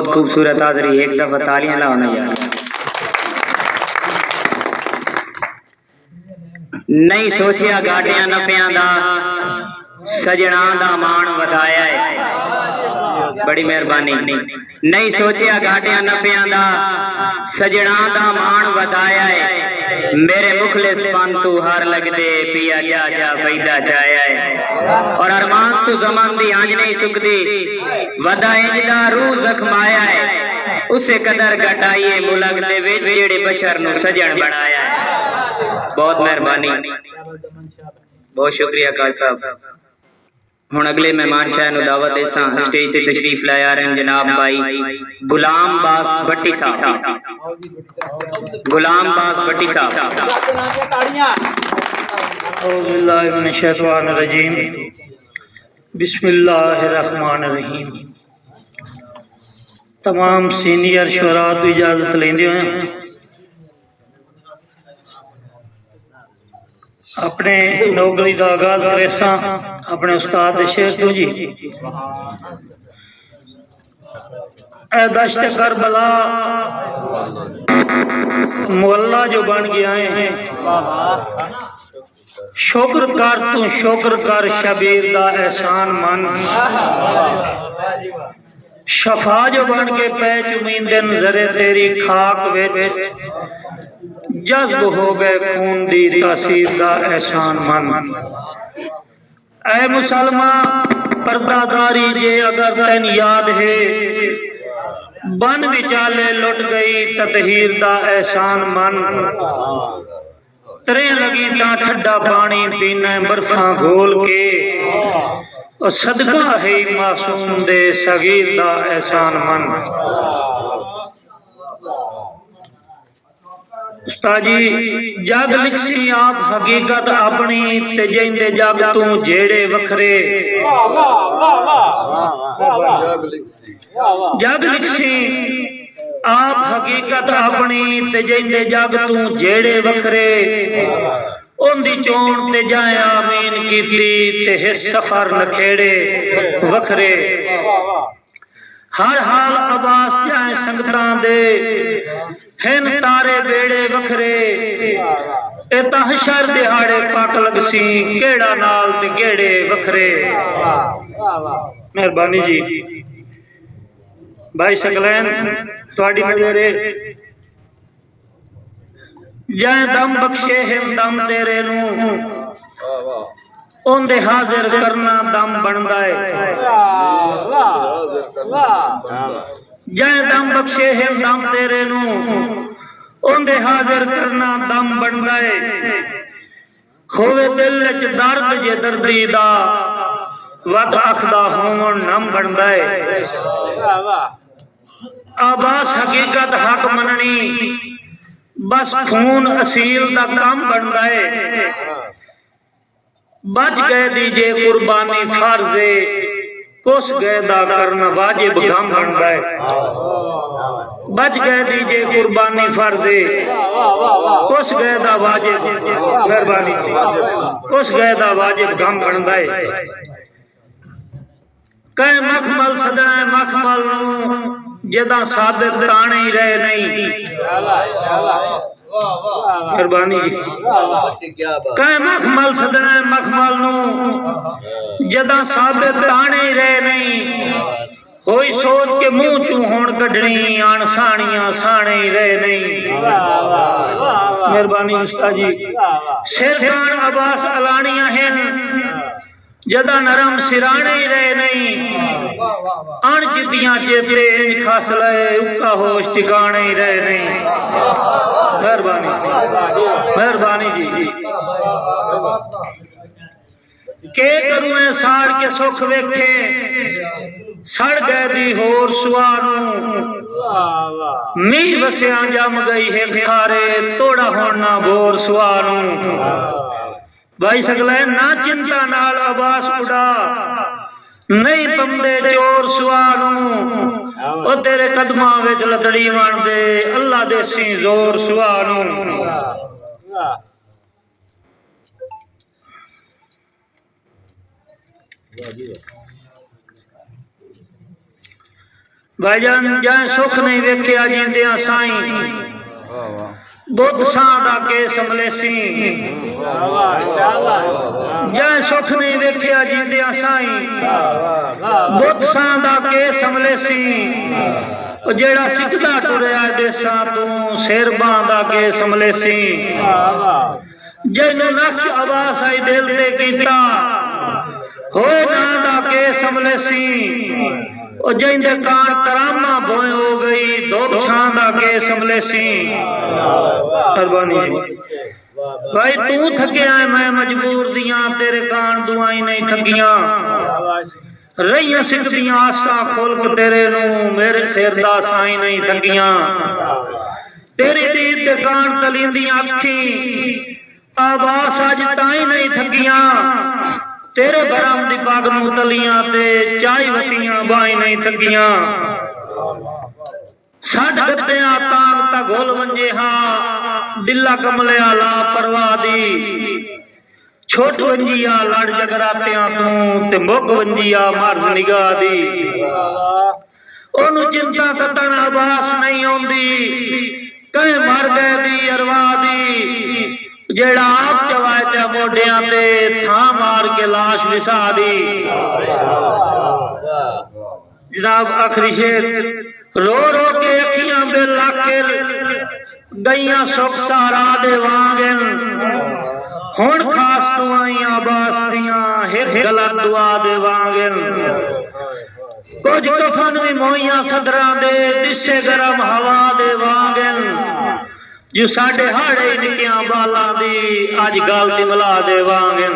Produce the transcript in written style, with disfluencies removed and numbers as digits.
बहुत खूबसूरत हाज़री, एक दफ़ा तालियां लाओ ना यार। नहीं सोचिया गाटियां नफियां दा सजना दा मान वधाया है, बड़ी मेहरबानी। नहीं सोचिया गाटियां नफियां दा सजना दा मान वधाया है, मेरे मुखलिस पन तू हार लगदे पिया जा जा फैदा चाया है। और अरमान तू जमान दी आंज नहीं सुकदी वदा इंजदा रूह जख्माया है, उसे कदर घटाइए मुलक दे विच जेड़े बशर नु सजन बनाया है। बहुत मेहरबानी, बहुत शुक्रिया काज साहब। हुण अगले मेहमान शाह नु दावत देसां, स्टेज ते तशरीफ लाया रहे हैं जनाब भाई गुलाम बास भट्टी साहब। गुलाम बास भट्टी साहब। बिस्मिल्लाहिर्रहमानिर्रहीम। तमाम सीनियर शुरा तो इजाजत लेंदे होए अपने नौकरी का आगाज करेसा अपने उस्ताद शेर तो जी। ए दश्त करबला मोहल्ला जो बन गया है, शुक्र कर तू शुक्र कर शबीर दा एहसान मन। शफा जो बन के पै चुमींदन जरे तेरी खाक विच, जज्ब हो गए खून दी तासीर दा एहसान मन। ऐ मुसलमान पर्दादारी जे अगर तैन याद है, बन विचाले लुट गई ततहीर दा एहसान मन। तरे लगी ता ठंडा पानी पीना बर्फा घोल के, और सदका है मासूम दे सगीर दा एहसान मन। उस्ताजी जग लिखसी आप हकीकत अपनी ते जिंदे जग तू जेड़े वखरे। जग लिखसी आप हकीकत अपनी ते जिंदे जग तू जेड़े वखरे। उनदी चोण ते जाए आमीन कीती ते हिस सफर नखेड़े वखरे। हर हाल अब्बास जाए संगतां दे हिन तारे बेड़े वखरे। ए तहशर दिहाड़े पक लगसी केड़ा नाल ते केड़े वखरे। मेहरबानी जी भाई सकलैन तुहाडी नज़रे जाए दम बख्शे हिम दम तेरे नू, ओंदे हाजिर करना दम बनदा है। जै दम बख्शे हिम दम तेरे नू, ओंदे हाजिर करना दम बनदा है। होवे दिल विच दर्द जे दर्दी दा, वत अखदा होवन नम बनदा है। आबास हकीकत हक मननी, बस खून असील दा कम बनदा है। बच गए दीजे कुर्बानी फर्जे, कुस गए दा करना वाजिब गम बनदा है। बच गए दीजे कुर्बानी फर्जे, कुस गए दा वाजिब मेहरबानी कुस गए दा वाजिब गम बनदा है। कह मखमल सदना मखमल नू जदा साबित ताने ही रहे नहीं। मेहरबानी कह मखमल सदना मखमल नू जदा साबित ताने ही रहे नहीं। होई सोच के मुंह चू होण कढ़नी आन साणियां साणे ही रहे नहीं। मेहरबानी उस्ताद जी सिर तान अब्बास अलानियां हैं, जदा नरम सिराने ही रहे नहीं। अण जिद्दियां चेते इंज खस लए उका होश ठिकाने ही रहे नहीं। मेहरबानी मेहरबानी जी के करूं ए साड़ के सुख वेखे, सड़ गए दी होर सुआनू। मीह वसिया जम गई है थारे तोड़ा होना बोर सुआनू। भाई सकलै ना चिंता नाल अब्बास उड़ा, नहीं पंदे चोर सुआनू। ओ तेरे कदमां विच लतड़ी वणदे अल्लाह देसी जोर सुआनू। भाईजान जै सुख नहीं वेख्या जींदियां साईं बुद्ध सां दा केस मलेसी जै सुख नहीं वेख्या जींदियां साईं बुद्ध सां दा केस मलेसी जेड़ा सिकदा टुरिया देसां तू सिर बांदा केस मलेसी जैनू नक्श अब्बास आई दिल ते कीता होए ना दा केस मलेसी जिंदे कान तरामा बोए हो गई धोप छांदा केस मलेसी भाई तू थकिया है मैं मजबूर दियां तेरे कान दुआई नहीं थकियां रहियां सिकदियां आसा खोल के तेरे नू मेरे सिर दा साई नहीं थकियां तेरी दीद दे कान तलींदियां अखी आवास अज ताई नहीं थकियां तेरे बराम दी पग नू तलियां ते चाई वतियां बाई नहीं थकियां सड गद्दियां तांग ता घोल वंजे हा दिला कमले आला परवाह दी छोट वंजिया लड़ जगरातियां तू ते मुक वंजिया मर्द निगाह दी ओनू चिंता कतन आबास नहीं आउंदी कहे मर गए दी अरवाह दी जेड़ा आप चवाए चा मोडियां ते थां मार के लाश विसा दी जनाब आखिरी शेर रो रो के अखियां बे लाखिर गईयां सुख सारा दे वांगन हुण खास दुआइयां बास दियां हित गलत दुआ दे वांगन कुछ कफन भी मोइयां सदरां दे दिसे गरम हवा दे वांगन जो साडे हाड़े निकियां बालां दी अज गल दी मिला दे वांगन